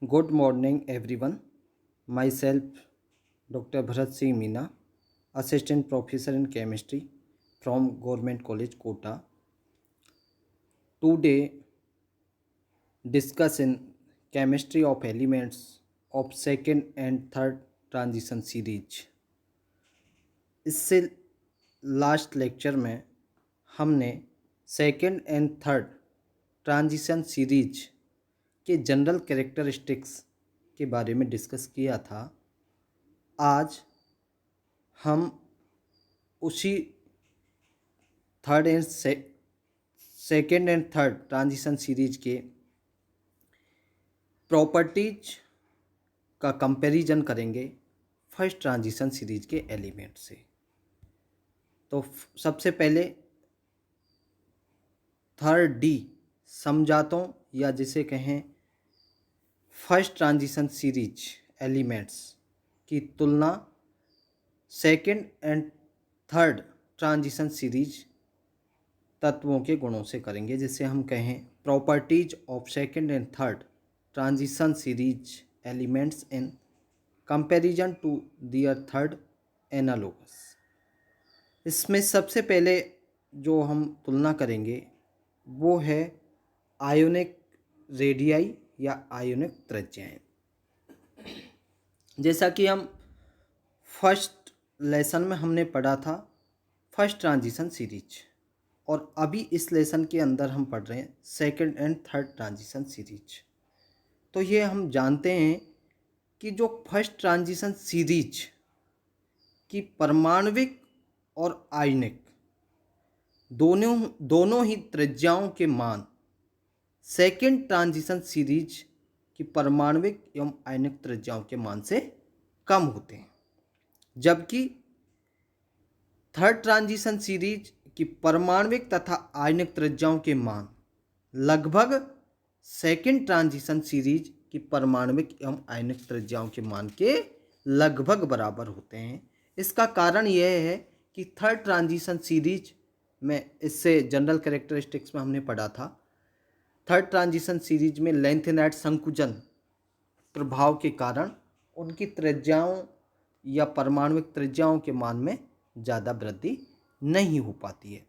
Good morning, everyone. Myself, Dr. Bharat Singh Meena, Assistant Professor in Chemistry from Government College, Kota. Today, discuss in chemistry of elements of second and third transition series. इससे last lecture में हमने second and third transition series के general characteristics के बारे में discuss किया था। आज हम उसी second and third transition series के प्रॉपर्टीज का कंपैरिजन करेंगे फर्स्ट ट्रांजिशन सीरीज के एलिमेंट से। तो सबसे पहले थर्ड डी समझातों या जिसे कहें फर्स्ट ट्रांजिशन सीरीज एलिमेंट्स की तुलना second and third transition series तत्वों के गुणों से करेंगे, जिसे हम कहें properties of second and third transition series elements in comparison to their third analogous. इसमें सबसे पहले जो हम तुलना करेंगे वो है आयोनिक रेडियाई या आयोनिक त्रिज्याएं। जैसा कि हम फर्स्ट लेसन में हमने पढ़ा था फर्स्ट ट्रांजिशन सीरीज, और अभी इस लेसन के अंदर हम पढ़ रहे हैं second and third transition series. तो ये हम जानते हैं कि जो फर्स्ट ट्रांजिशन सीरीज की परमाणविक और आयनिक दोनों ही त्रिज्याओं के मान सेकेंड ट्रांजिशन सीरीज की परमाणविक एवं आयनिक त्रिज्याओं के मान से कम होते हैं, जबकि थर्ड ट्रांजिशन सीरीज की परमाणविक तथा आयनिक त्रिज्याओं के मान लगभग सेकेंड ट्रांजिशन सीरीज की परमाणविक एवं आयनिक त्रिज्याओं के मान के लगभग बराबर होते हैं। इसका कारण यह है कि थर्ड ट्रांजिशन सीरीज में, इससे जनरल कैरेक्टरिस्टिक्स में हमने पढ़ा था, थर्ड ट्रांजिशन सीरीज में लेंथेनाइट संकुचन प्रभाव के कारण उनकी त्रिज्याओं या परमाणविक त्रिज्याओं के मान में ज़्यादा वृद्धि नहीं हो पाती है।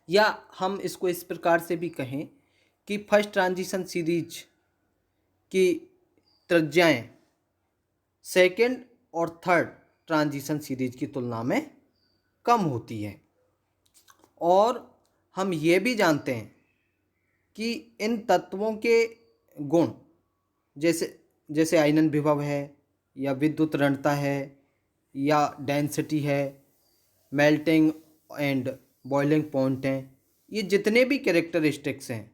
या हम इसको इस प्रकार से भी कहें कि फर्स्ट ट्रांजिशन सीरीज की त्रिज्याएं सेकेंड और थर्ड ट्रांजिशन सीरीज की तुलना में कम होती है। और हम ये भी जानते हैं कि इन तत्वों के गुण जैसे आयनन विभव है या विद्युत ऋणता है या डेंसिटी है, मेल्टिंग एंड बॉइलिंग पॉइंट हैं, ये जितने भी कैरेक्टरिस्टिक्स हैं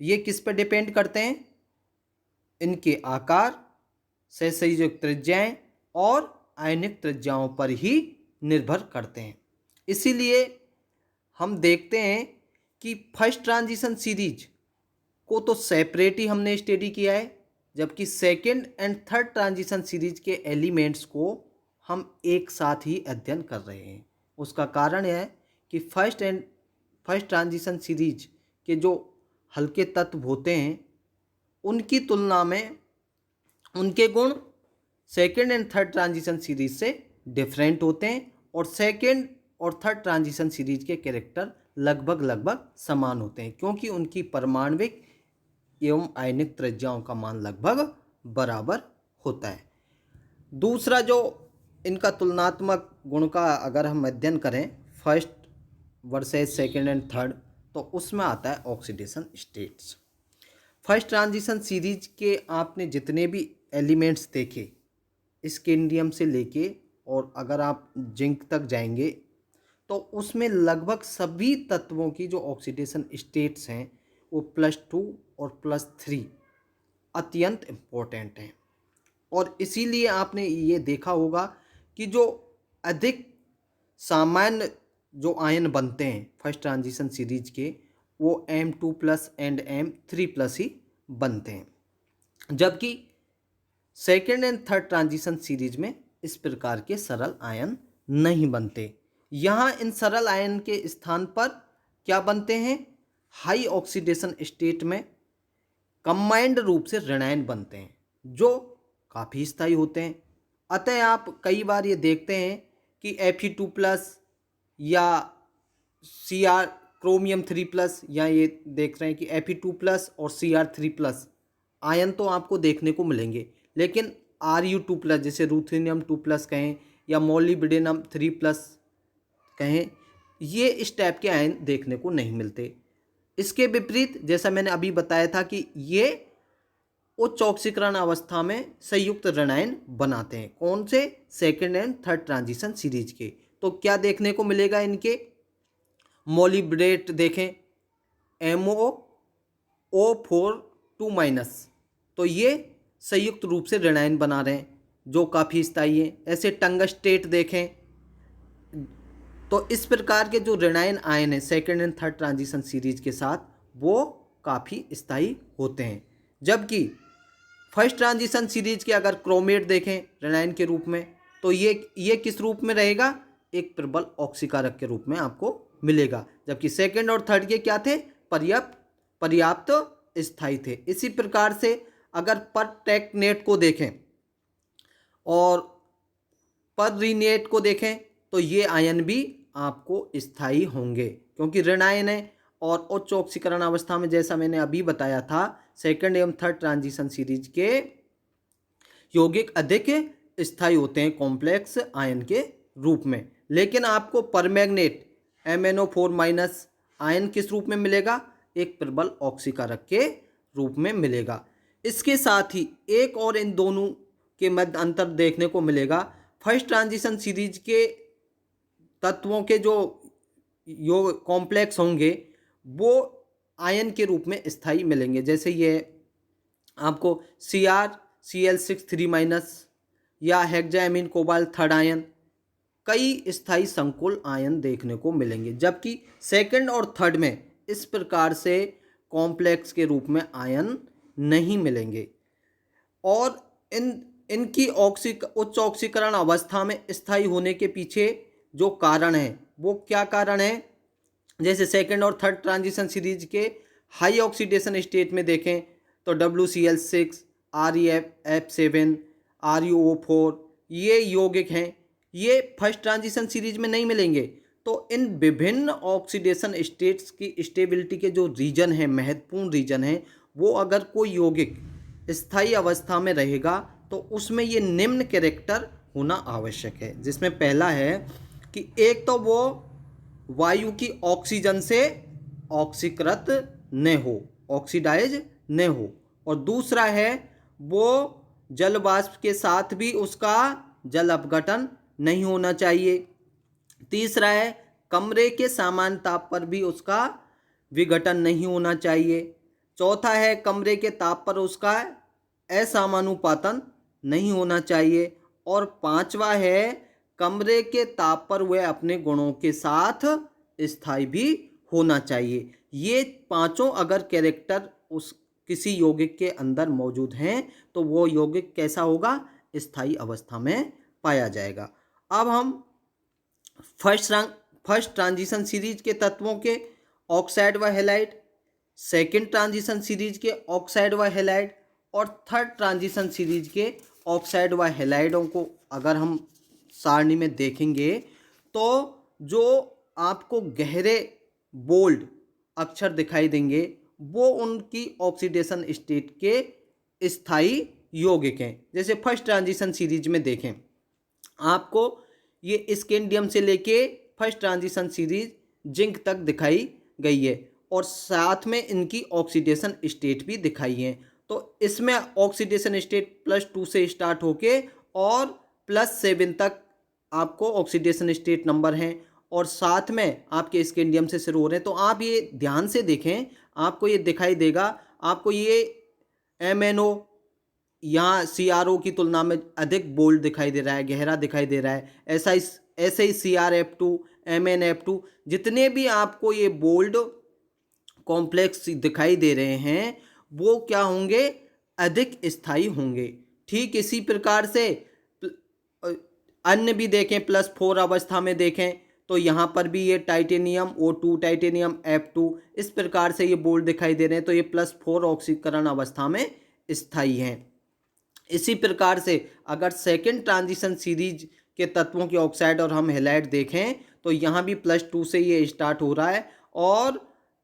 ये किस पर डिपेंड करते हैं? इनके आकार, सहसंयोजक त्रिज्याएं और आयनिक त्रिज्याओं पर ही निर्भर करते हैं। इसीलिए हम देखते हैं कि फर्स्ट ट्रांजिशन सीरीज को तो सेपरेट ही हमने स्टडी किया है, जबकि second and third transition series के एलिमेंट्स को हम एक साथ ही अध्ययन कर रहे हैं। उसका कारण यह है कि फर्स्ट ट्रांजिशन सीरीज के जो हल्के तत्व होते हैं उनकी तुलना में उनके गुण second and third transition series से डिफरेंट होते हैं, और सेकेंड और थर्ड ट्रांजिशन सीरीज के कैरेक्टर लगभग समान होते हैं, क्योंकि उनकी परमाणविक एवं आयनिक त्रिज्याओं का मान लगभग बराबर होता है। दूसरा जो इनका तुलनात्मक गुण का अगर हम अध्ययन करें first versus second and third, तो उसमें आता है oxidation states. First transition series के आपने जितने भी एलिमेंट्स देखे, स्कैंडियम से लेके और अगर आप जिंक तक जाएंगे तो उसमें लगभग सभी तत्वों की जो ऑक्सीडेशन स्टेट्स हैं वो +2 और +3 अत्यंत इम्पोर्टेंट हैं। और इसीलिए आपने ये देखा होगा कि जो अधिक सामान्य जो आयन बनते हैं फर्स्ट ट्रांजिशन सीरीज के, वो M2+ एंड M3+ ही बनते हैं, जबकि second and third transition series में इस प्रकार के सरल आयन नहीं बनते। यहाँ इन सरल आयन के स्थान पर क्या बनते हैं? हाई ऑक्सीडेशन स्टेट में कंबाइंड रूप से ऋणायन बनते हैं, जो काफ़ी स्थायी होते हैं। अतः आप कई बार ये देखते हैं कि Fe2+ या Cr क्रोमियम 3+, या ये देख रहे हैं कि Fe2+ और Cr3+ आयन तो आपको देखने को मिलेंगे, लेकिन Ru2+, जैसे रूथेनियम 2+ कहें या मोलिब्डेनम 3+ कहें, ये इस टाइप के आयन देखने को नहीं मिलते। इसके विपरीत जैसा मैंने अभी बताया था कि ये उच्च ऑक्सीकरण अवस्था में संयुक्त ऋणायन बनाते हैं। कौन से? Second and third transition series के। तो क्या देखने को मिलेगा इनके? मोलिब्डेट देखें, MoO4 2-, तो ये संयुक्त रूप से ऋणायन बना रहे हैं जो काफ़ी स्थायी हैं। ऐसे टंगस्टेट देखें, तो इस प्रकार के जो ऋणायन आयन हैं second and third transition series के साथ, वो काफ़ी स्थायी होते हैं। जबकि फर्स्ट ट्रांजिशन सीरीज के अगर क्रोमेट देखें ऋणायन के रूप में, तो ये किस रूप में रहेगा? एक प्रबल ऑक्सीकारक के रूप में आपको मिलेगा। जबकि सेकेंड और थर्ड के क्या थे? पर्याप्त स्थायी थे। इसी प्रकार से अगर परटेक्नेट को देखें और पररीनेट को देखें, तो ये आयन भी आपको स्थायी होंगे, क्योंकि ऋणायन है और उच्च ऑक्सीकरण अवस्था में, जैसा मैंने अभी बताया था, सेकेंड एवं थर्ड ट्रांजिशन सीरीज के यौगिक अधिक स्थायी होते हैं कॉम्प्लेक्स आयन के रूप में। लेकिन आपको परमैंगनेट MnO4- आयन किस रूप में मिलेगा? एक प्रबल ऑक्सीकारक के रूप में मिलेगा। इसके साथ ही एक और इन दोनों के मध्य अंतर देखने को मिलेगा। फर्स्ट ट्रांजिशन सीरीज के तत्वों के जो कॉम्प्लेक्स होंगे वो आयन के रूप में स्थायी मिलेंगे। जैसे ये आपको CrCl6 3- या हेक्सामीन कोबाल्ट थर्ड आयन, कई स्थायी संकुल आयन देखने को मिलेंगे। जबकि सेकंड और थर्ड में इस प्रकार से कॉम्प्लेक्स के रूप में आयन नहीं मिलेंगे। और इनकी उच्च ऑक्सीकरण अवस्था में स्थायी होने के पीछे जो कारण है, वो क्या कारण है? जैसे सेकंड और थर्ड ट्रांजिशन सीरीज के हाई ऑक्सीडेशन स्टेट में देखें तो WCl6, ReF7, RuO4 ये यौगिक हैं, ये फर्स्ट ट्रांजिशन सीरीज में नहीं मिलेंगे। तो इन विभिन्न ऑक्सीडेशन स्टेट्स की स्टेबिलिटी के जो रीजन हैं, महत्वपूर्ण रीजन हैं, वो अगर कोई यौगिक स्थायी अवस्था में रहेगा तो उसमें ये निम्न कैरेक्टर होना आवश्यक है। जिसमें पहला है कि एक तो वो वायु की ऑक्सीजन से ऑक्सीकृत न हो, ऑक्सीडाइज न हो, और दूसरा है वो जल वाष्प के साथ भी उसका जल अपघटन नहीं होना चाहिए। तीसरा है कमरे के सामान्य ताप पर भी उसका विघटन नहीं होना चाहिए। चौथा है कमरे के ताप पर उसका असमानुपातन नहीं होना चाहिए। और पांचवा है कमरे के ताप पर वह अपने गुणों के साथ स्थायी भी होना चाहिए। ये पांचों अगर कैरेक्टर उस किसी यौगिक के अंदर मौजूद हैं तो वो यौगिक कैसा होगा? स्थायी अवस्था में पाया जाएगा। अब हम फर्स्ट ट्रांजिशन सीरीज के तत्वों के ऑक्साइड व हैलाइड, सेकेंड ट्रांजिशन सीरीज के ऑक्साइड व हैलाइड और थर्ड ट्रांजिशन सीरीज के ऑक्साइड व हैलाइडों को अगर हम सारणी में देखेंगे तो जो आपको गहरे बोल्ड अक्षर दिखाई देंगे वो उनकी ऑक्सीडेशन स्टेट के स्थायी यौगिक हैं। जैसे फर्स्ट ट्रांजिशन सीरीज में देखें, आपको ये स्कैंडियम से लेके फर्स्ट ट्रांजिशन सीरीज जिंक तक दिखाई गई है और साथ में इनकी ऑक्सीडेशन स्टेट भी दिखाई है। तो इसमें ऑक्सीडेशन स्टेट +2 से स्टार्ट होके और +7 तक आपको ऑक्सीडेशन स्टेट नंबर हैं और साथ में आपके स्कैंडियम से शुरू हो रहे हैं। तो आप ये ध्यान से देखें, आपको ये दिखाई देगा, आपको ये MnO यहाँ CRO की तुलना में अधिक बोल्ड दिखाई दे रहा है, गहरा दिखाई दे रहा है। ऐसे ही CrF2, MnF2 जितने भी आपको ये बोल्ड कॉम्प्लेक्स दिखाई दे रहे हैं वो क्या होंगे? अधिक स्थायी होंगे। ठीक इसी प्रकार से अन्य भी देखें, +4 अवस्था में देखें तो यहाँ पर भी ये टाइटेनियम O2, टाइटेनियम F2 इस प्रकार से ये बोल्ड दिखाई दे रहे हैं। तो ये +4 ऑक्सीकरण अवस्था में स्थायी हैं। इसी प्रकार से अगर सेकेंड ट्रांजिशन सीरीज के तत्वों के ऑक्साइड और हम हैलाइड देखें तो यहाँ भी +2 से ये स्टार्ट हो रहा है और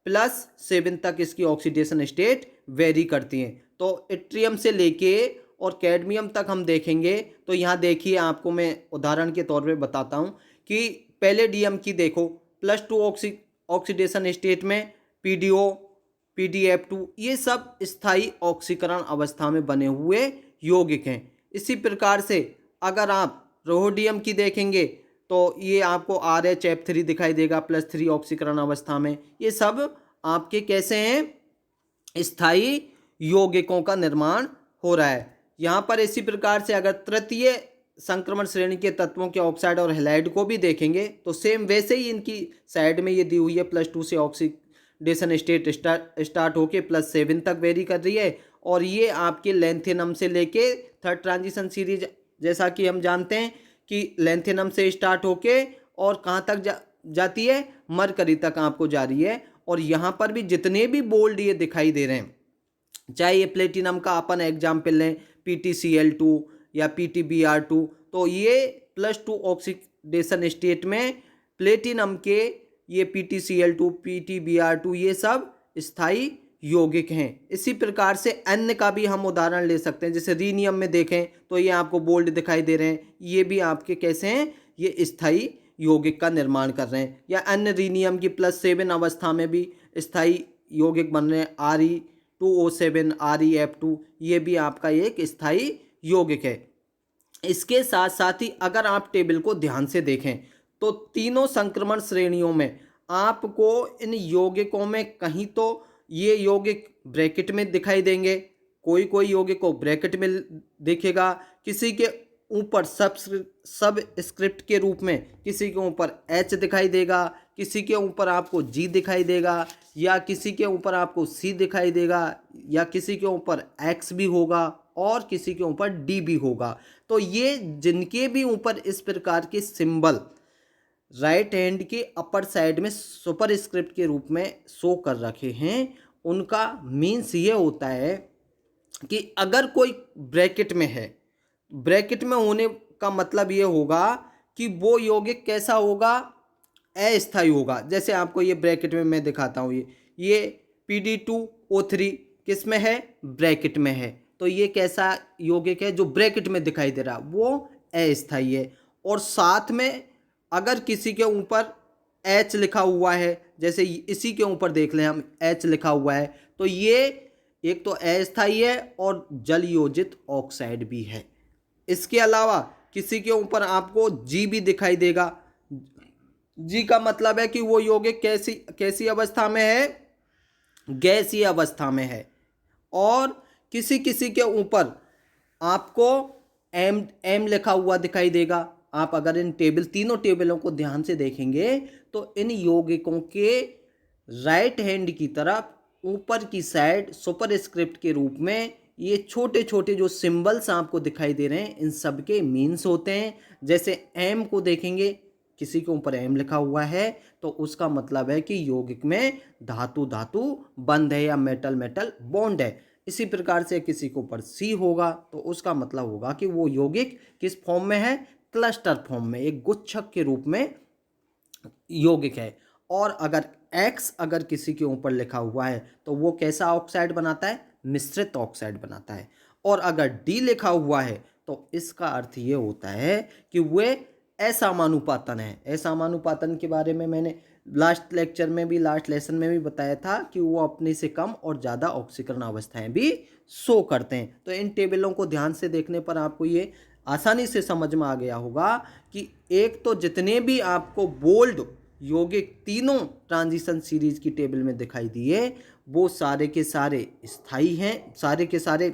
+7 तक इसकी ऑक्सीडेशन स्टेट वेरी करती हैं। तो इट्रियम से लेके और कैडमियम तक हम देखेंगे तो यहाँ देखिए, आपको मैं उदाहरण के तौर पे बताता हूँ कि पैलेडियम की देखो +2 ऑक्सीडेशन स्टेट में PDO, PDF2 ये सब स्थायी ऑक्सीकरण अवस्था में बने हुए यौगिक हैं। इसी प्रकार से अगर आप रोहोडियम की देखेंगे तो ये आपको RHF3 दिखाई देगा +3 ऑक्सीकरण अवस्था में। ये सब आपके कैसे हैं, स्थायी यौगिकों का निर्माण हो रहा है। यहाँ पर इसी प्रकार से अगर तृतीय संक्रमण श्रेणी के तत्वों के ऑक्साइड और हैलाइड को भी देखेंगे तो सेम वैसे ही इनकी साइड में ये दी हुई है +2 से ऑक्सीडेशन स्टेट स्टार्ट होके +7 तक वेरी कर रही है। और ये आपके लेंथेनम से लेके थर्ड ट्रांजिशन सीरीज, जैसा कि हम जानते हैं कि लेंथेनम से स्टार्ट होके और कहाँ तक जाती है, मरकरी तक आपको जा रही है। और यहाँ पर भी जितने भी बोल्ड ये दिखाई दे रहे हैं, चाहे ये प्लेटिनम का अपन एग्जाम्पल लें PTCl2 या PTBr2, तो ये +2 ऑक्सीडेशन स्टेट में प्लेटिनम के ये PTCl2, PTBr2 ये सब स्थायी यौगिक हैं। इसी प्रकार से अन्य का भी हम उदाहरण ले सकते हैं, जैसे रीनियम में देखें तो ये आपको बोल्ड दिखाई दे रहे हैं, ये भी आपके कैसे हैं, ये स्थायी यौगिक का निर्माण कर रहे हैं। या अन्य रीनियम की +7 अवस्था में भी स्थायी यौगिक बन रहे हैं, Re2O7, ReF2, ये भी आपका एक स्थायी यौगिक है। इसके साथ साथ ही अगर आप टेबल को ध्यान से देखें तो तीनों संक्रमण श्रेणियों में आपको इन यौगिकों में कहीं तो ये यौगिक ब्रैकेट में दिखाई देंगे, कोई कोई यौगिक को ब्रैकेट में दिखेगा, किसी के ऊपर सब स्क्रिप्ट के रूप में किसी के ऊपर H दिखाई देगा, किसी के ऊपर आपको G दिखाई देगा, या किसी के ऊपर आपको C दिखाई देगा, या किसी के ऊपर X भी होगा और किसी के ऊपर D भी होगा। तो ये जिनके भी ऊपर इस प्रकार के सिंबल राइट हैंड के अपर साइड में सुपर स्क्रिप्ट के रूप में शो कर रखे हैं, उनका मीन्स ये होता है कि अगर कोई ब्रैकेट में है, ब्रैकेट में होने का मतलब ये होगा कि वो यौगिक कैसा होगा, अस्थायी होगा। जैसे आपको ये ब्रैकेट में मैं दिखाता हूँ, ये PD2O3 किस में है, ब्रैकेट में है, तो ये कैसा यौगिक है जो ब्रैकेट में दिखाई दे रहा, वो अस्थायी है। और साथ में अगर किसी के ऊपर H लिखा हुआ है, जैसे इसी के ऊपर देख लें हम H लिखा हुआ है, तो ये एक तो अस्थायी है और जल योजित ऑक्साइड भी है। इसके अलावा किसी के ऊपर आपको G भी दिखाई देगा। G का मतलब है कि वो यौगिक कैसी अवस्था में है, गैसीय अवस्था में है। और किसी किसी के ऊपर आपको M लिखा हुआ दिखाई देगा। आप अगर इन तीनों टेबलों को ध्यान से देखेंगे तो इन यौगिकों के राइट हैंड की तरफ ऊपर की साइड सुपर स्क्रिप्ट के रूप में ये छोटे छोटे जो सिंबल्स आपको दिखाई दे रहे हैं, इन सब के मीन्स होते हैं। जैसे M को देखेंगे, किसी के ऊपर M लिखा हुआ है तो उसका मतलब है कि यौगिक में धातु धातु बंध है या मेटल मेटल बॉन्ड है। इसी प्रकार से किसी के ऊपर C होगा तो उसका मतलब होगा कि वो यौगिक किस फॉर्म में है, क्लस्टर फॉर्म में, एक गुच्छक के रूप में यौगिक है। और अगर X अगर किसी के ऊपर लिखा हुआ है तो वो कैसा ऑक्साइड बनाता है, मिश्रित ऑक्साइड बनाता है। और अगर D लिखा हुआ है तो इसका अर्थ ये होता है कि वे असमानुपातन है। असमानुपातन के बारे में मैंने लास्ट लेसन में भी बताया था कि वो अपने से कम और ज़्यादा ऑक्सीकरण अवस्थाएं भी शो करते हैं। तो इन टेबलों को ध्यान से देखने पर आपको ये आसानी से समझ में आ गया होगा कि एक तो जितने भी आपको बोल्ड यौगिक तीनों ट्रांजिशन सीरीज की टेबल में दिखाई दिए वो सारे के सारे स्थायी हैं, सारे के सारे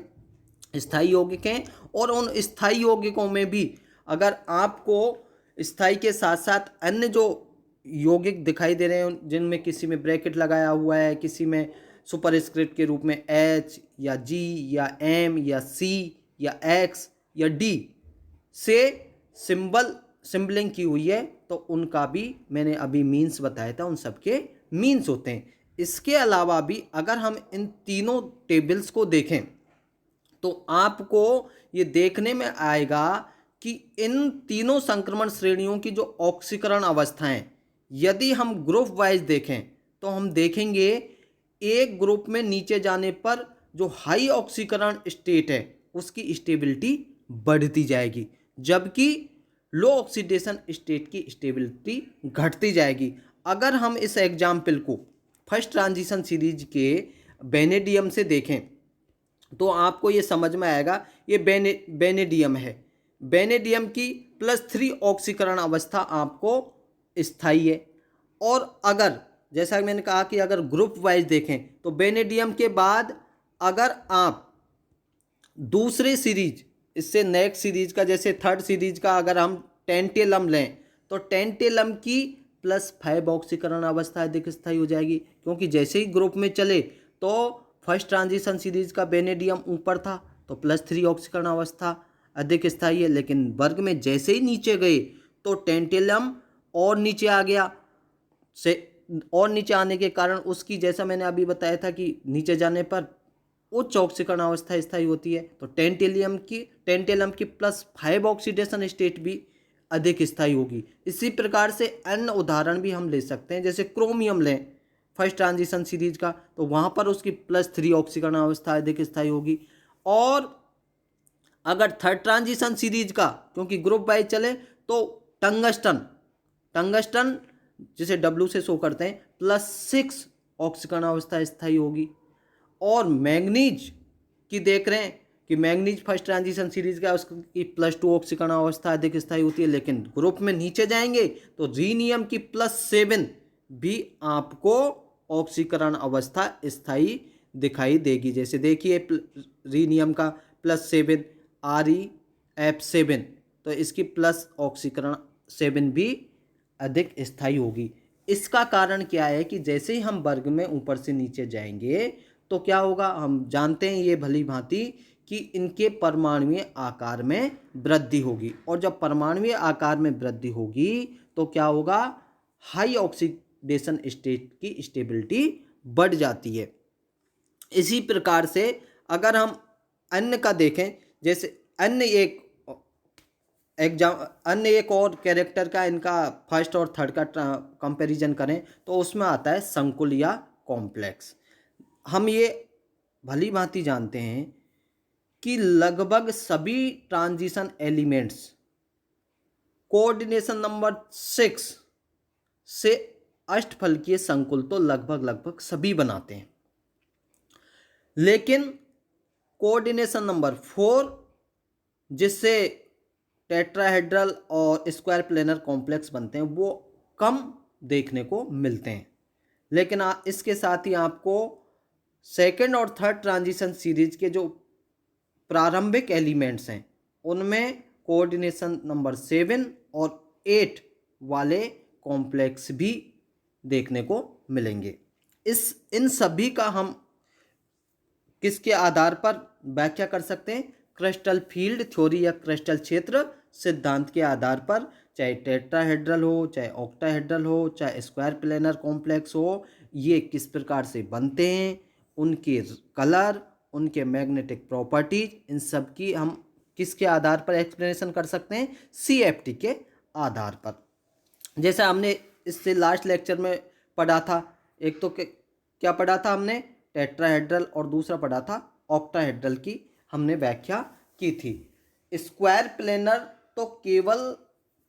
स्थायी यौगिक हैं। और उन स्थायी यौगिकों में भी अगर आपको स्थायी के साथ साथ अन्य जो यौगिक दिखाई दे रहे हैं जिनमें किसी में ब्रैकेट लगाया हुआ है, किसी में सुपर स्क्रिप्ट के रूप में H या G या M या C या X या D से सिंबलिंग की हुई है, तो उनका भी मैंने अभी मीन्स बताया था, उन सब के मीन्स होते हैं। इसके अलावा भी अगर हम इन तीनों टेबल्स को देखें तो आपको ये देखने में आएगा कि इन तीनों संक्रमण श्रेणियों की जो ऑक्सीकरण अवस्थाएं, यदि हम ग्रुप वाइज देखें तो हम देखेंगे एक ग्रुप में नीचे जाने पर जो हाई ऑक्सीकरण स्टेट है उसकी स्टेबिलिटी बढ़ती जाएगी, जबकि लो ऑक्सीडेशन स्टेट की स्टेबिलिटी घटती जाएगी। अगर हम इस एग्जाम्पल को फर्स्ट ट्रांजिशन सीरीज के बेनेडियम से देखें तो आपको ये समझ में आएगा। ये बेनेडियम है। बेनेडियम की +3 ऑक्सीकरण अवस्था आपको स्थायी है। और अगर जैसा मैंने कहा कि अगर ग्रुप वाइज देखें तो बेनेडियम के बाद अगर आप दूसरे सीरीज, इससे नेक्स्ट सीरीज का, जैसे थर्ड सीरीज का अगर हम टेंटेलम लें तो टेंटेलम की +5 ऑक्सीकरण अवस्था अधिक स्थायी हो जाएगी, क्योंकि जैसे ही ग्रुप में चले तो फर्स्ट ट्रांजिशन सीरीज का बेनेडियम ऊपर था तो +3 ऑक्सीकरण अवस्था अधिक स्थायी है, लेकिन वर्ग में जैसे ही नीचे गए तो टेंटेलम और नीचे आ गया। और नीचे आने के कारण उसकी, जैसा मैंने अभी बताया था कि नीचे जाने पर उच्च ऑक्सीकरण अवस्था स्थायी होती है, तो टेंटेलम की +5 ऑक्सीडेशन स्टेट भी अधिक स्थायी होगी। इसी प्रकार से अन्य उदाहरण भी हम ले सकते हैं, जैसे क्रोमियम लें फर्स्ट ट्रांजिशन सीरीज का, तो वहाँ पर उसकी +3 ऑक्सीकरण अवस्था अधिक स्थायी होगी। और अगर थर्ड ट्रांजिशन सीरीज का, क्योंकि ग्रुप वाइज चले, तो टंगस्टन जिसे W से शो करते हैं +6 ऑक्सीकरण अवस्था स्थायी होगी। और मैंगनीज की देख रहे हैं कि मैंगनीज फर्स्ट ट्रांजिशन सीरीज का, उसकी +2 ऑक्सीकरण अवस्था अधिक स्थायी होती है, लेकिन ग्रुप में नीचे जाएंगे तो रीनियम की +7 भी आपको ऑक्सीकरण अवस्था स्थायी दिखाई देगी। जैसे देखिए रीनियम का +7 ReF7, तो इसकी प्लस ऑक्सीकरण 7 भी अधिक स्थायी होगी। इसका कारण क्या है कि जैसे ही हम वर्ग में ऊपर से नीचे जाएंगे तो क्या होगा, हम जानते हैं ये भली भांति कि इनके परमाणुीय आकार में वृद्धि होगी। और जब परमाणुीय आकार में वृद्धि होगी तो क्या होगा, हाई ऑक्सीडेशन स्टेट की स्टेबिलिटी बढ़ जाती है। इसी प्रकार से अगर हम अन्य का देखें, जैसे अन्य एक और कैरेक्टर का, इनका फर्स्ट और थर्ड का कंपैरिजन करें तो उसमें आता है संकुल या कॉम्प्लेक्स। हम ये भली भांति जानते हैं कि लगभग सभी ट्रांजिशन एलिमेंट्स कोऑर्डिनेशन नंबर 6 से अष्टफलकीय संकुल तो लगभग सभी बनाते हैं, लेकिन कोऑर्डिनेशन नंबर 4 जिससे टेट्राहेड्रल और स्क्वायर प्लेनर कॉम्प्लेक्स बनते हैं वो कम देखने को मिलते हैं। लेकिन इसके साथ ही आपको सेकेंड और थर्ड ट्रांजिशन सीरीज के जो प्रारंभिक एलिमेंट्स हैं उनमें कोऑर्डिनेशन नंबर 7 और 8 वाले कॉम्प्लेक्स भी देखने को मिलेंगे। इन सभी का हम किसके आधार पर व्याख्या कर सकते हैं, क्रिस्टल फील्ड थ्योरी या क्रिस्टल क्षेत्र सिद्धांत के आधार पर, चाहे टेट्राहेड्रल हो, चाहे ऑक्टाहेड्रल हो, चाहे स्क्वायर प्लेनर कॉम्प्लेक्स हो, ये किस प्रकार से बनते हैं, उनके कलर, उनके मैग्नेटिक प्रॉपर्टीज, इन सब की हम किसके आधार पर एक्सप्लेनेशन कर सकते हैं, CFT के आधार पर। जैसा हमने इससे लास्ट लेक्चर में पढ़ा था, एक तो क्या पढ़ा था हमने, टेट्राहेड्रल, और दूसरा पढ़ा था ऑक्टाहेड्रल की हमने व्याख्या की थी। स्क्वायर प्लेनर तो केवल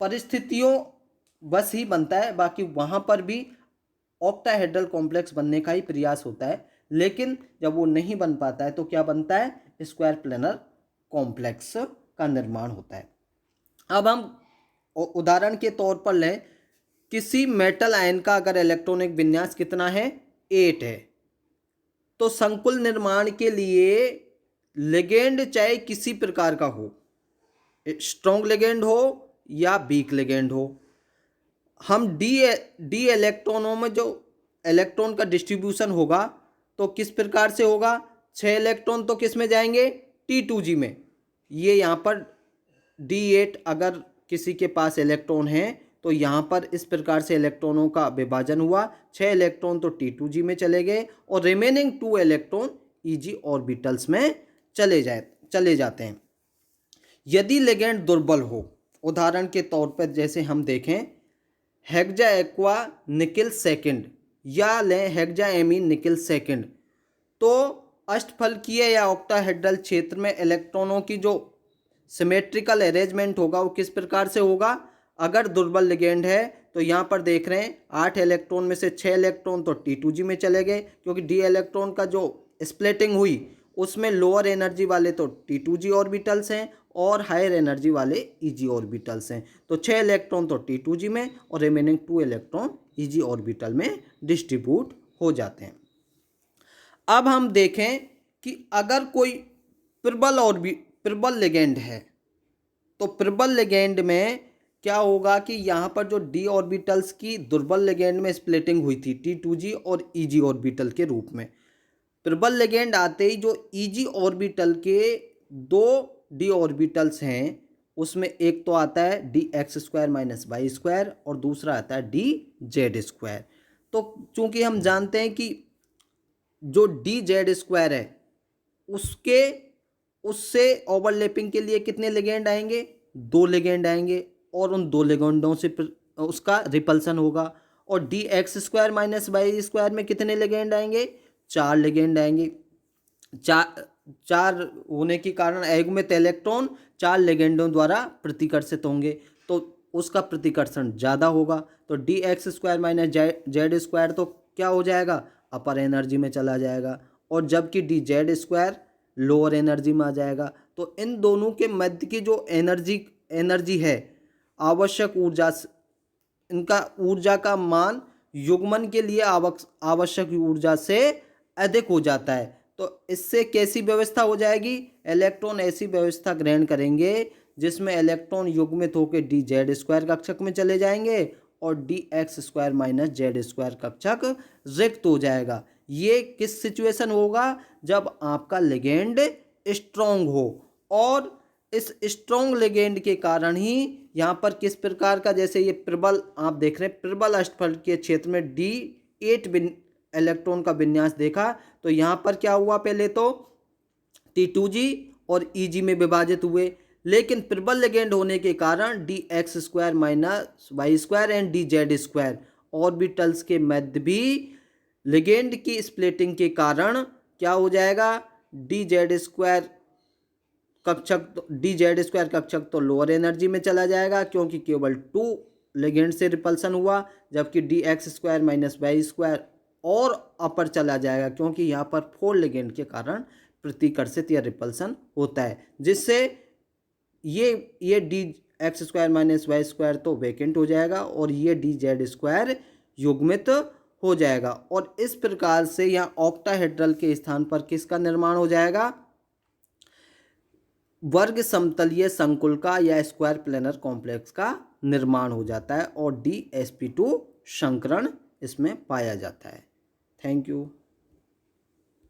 परिस्थितियों बस ही बनता है, बाकी वहाँ पर भी ऑक्टाहेड्रल कॉम्प्लेक्स बनने का ही प्रयास होता है, लेकिन जब वो नहीं बन पाता है तो क्या बनता है, स्क्वायर प्लेनर कॉम्प्लेक्स का निर्माण होता है। अब हम उदाहरण के तौर पर लें, किसी मेटल आयन का अगर इलेक्ट्रॉनिक विन्यास कितना है, 8 है, तो संकुल निर्माण के लिए लिगेंड चाहे किसी प्रकार का हो, स्ट्रॉन्ग लिगेंड हो या वीक लिगेंड हो, हम डी इलेक्ट्रॉनों में जो इलेक्ट्रॉन का डिस्ट्रीब्यूशन होगा तो किस प्रकार से होगा, 6 इलेक्ट्रॉन तो किस में जाएंगे, T2G में। ये यहाँ पर D8 अगर किसी के पास इलेक्ट्रॉन है तो यहाँ पर इस प्रकार से इलेक्ट्रॉनों का विभाजन हुआ, 6 इलेक्ट्रॉन तो T2G में चले गए और रिमेनिंग 2 इलेक्ट्रॉन EG ऑर्बिटल्स में चले चले जाते हैं। यदि लिगेंड दुर्बल हो, उदाहरण के तौर पर जैसे हम देखें हेक्सा एक्वा निकिल सेकंड या लें हेक्सा एमीन निकिल सेकंड, तो अष्टफलकीय या ऑक्टाहेड्रल क्षेत्र में इलेक्ट्रॉनों की जो सिमेट्रिकल अरेंजमेंट होगा वो किस प्रकार से होगा। अगर दुर्बल लिगेंड है तो यहाँ पर देख रहे हैं 8 इलेक्ट्रॉन में से 6 इलेक्ट्रॉन तो T2G में चले गए, क्योंकि डी इलेक्ट्रॉन का जो स्प्लिटिंग हुई उसमें लोअर एनर्जी वाले तो T2G ऑर्बिटल्स हैं और हायर एनर्जी वाले EG ऑर्बिटल्स हैं। तो 6 इलेक्ट्रॉन तो T2G में और रिमेनिंग 2 इलेक्ट्रॉन EG ऑर्बिटल में डिस्ट्रीब्यूट हो जाते हैं। अब हम देखें कि अगर कोई प्रबल लिगेंड है तो प्रबल लिगेंड में क्या होगा कि यहाँ पर जो डी ऑर्बिटल्स की दुर्बल लिगेंड में स्प्लिटिंग हुई थी T2G और EG ऑर्बिटल के रूप में, प्रबल लिगेंड आते ही जो EG ऑर्बिटल के 2 डी ऑर्बिटल्स हैं उसमें एक तो आता है dx² - y² और दूसरा आता है dz²। तो चूंकि हम जानते हैं कि जो dz² है उससे ओवरलैपिंग के लिए कितने लिगेंड आएंगे, 2 लिगेंड आएंगे और उन 2 लिगेंडों से उसका रिपल्सन होगा। और dx² - y² में कितने लिगेंड आएंगे, 4 लिगेंड आएंगे। चार होने के कारण अयुग्मित इलेक्ट्रॉन 4 लिगेंडों द्वारा प्रतिकर्षित होंगे तो उसका प्रतिकर्षण ज़्यादा होगा। तो dx² - z² तो क्या हो जाएगा, अपर एनर्जी में चला जाएगा, और जबकि dz² लोअर एनर्जी में आ जाएगा। तो इन दोनों के मध्य की जो एनर्जी है आवश्यक ऊर्जा, इनका ऊर्जा का मान युग्मन के लिए आवश्यक ऊर्जा से अधिक हो जाता है। तो इससे कैसी व्यवस्था हो जाएगी, इलेक्ट्रॉन ऐसी व्यवस्था ग्रहण करेंगे जिसमें इलेक्ट्रॉन युग्मित होकर dz² कक्षक में चले जाएंगे और dx² - z² कक्षक रिक्त हो जाएगा। ये किस सिचुएशन होगा, जब आपका लिगेंड स्ट्रॉन्ग हो, और इस स्ट्रॉन्ग लिगेंड के कारण ही यहाँ पर किस प्रकार का, जैसे ये प्रबल आप देख रहे हैं, प्रबल अष्टफलकीय क्षेत्र में D8 इलेक्ट्रॉन का विन्यास देखा तो यहाँ पर क्या हुआ, पहले तो T2G और EG में विभाजित हुए, लेकिन प्रबल लिगेंड होने के कारण dx² - y² and dz² orbitals के मध्य भी लिगेंड की स्प्लिटिंग के कारण क्या हो जाएगा, dz² कक्षक तो लोअर एनर्जी में चला जाएगा क्योंकि केवल 2 लिगेंड से रिपल्सन हुआ, जबकि dx² - y² और अपर चला जाएगा क्योंकि यहाँ पर 4 लिगेंड के कारण प्रतिकर्षित या रिपल्सन होता है, जिससे ये dx² - y² तो वैकेंट हो जाएगा और ये dz² युग्मित हो जाएगा। और इस प्रकार से यहाँ ऑक्टाहेड्रल के स्थान पर किसका निर्माण हो जाएगा, वर्ग समतलीय संकुल का या स्क्वायर प्लेनर कॉम्प्लेक्स का निर्माण हो जाता है और dsp2 संकरण इसमें पाया जाता है। Thank you.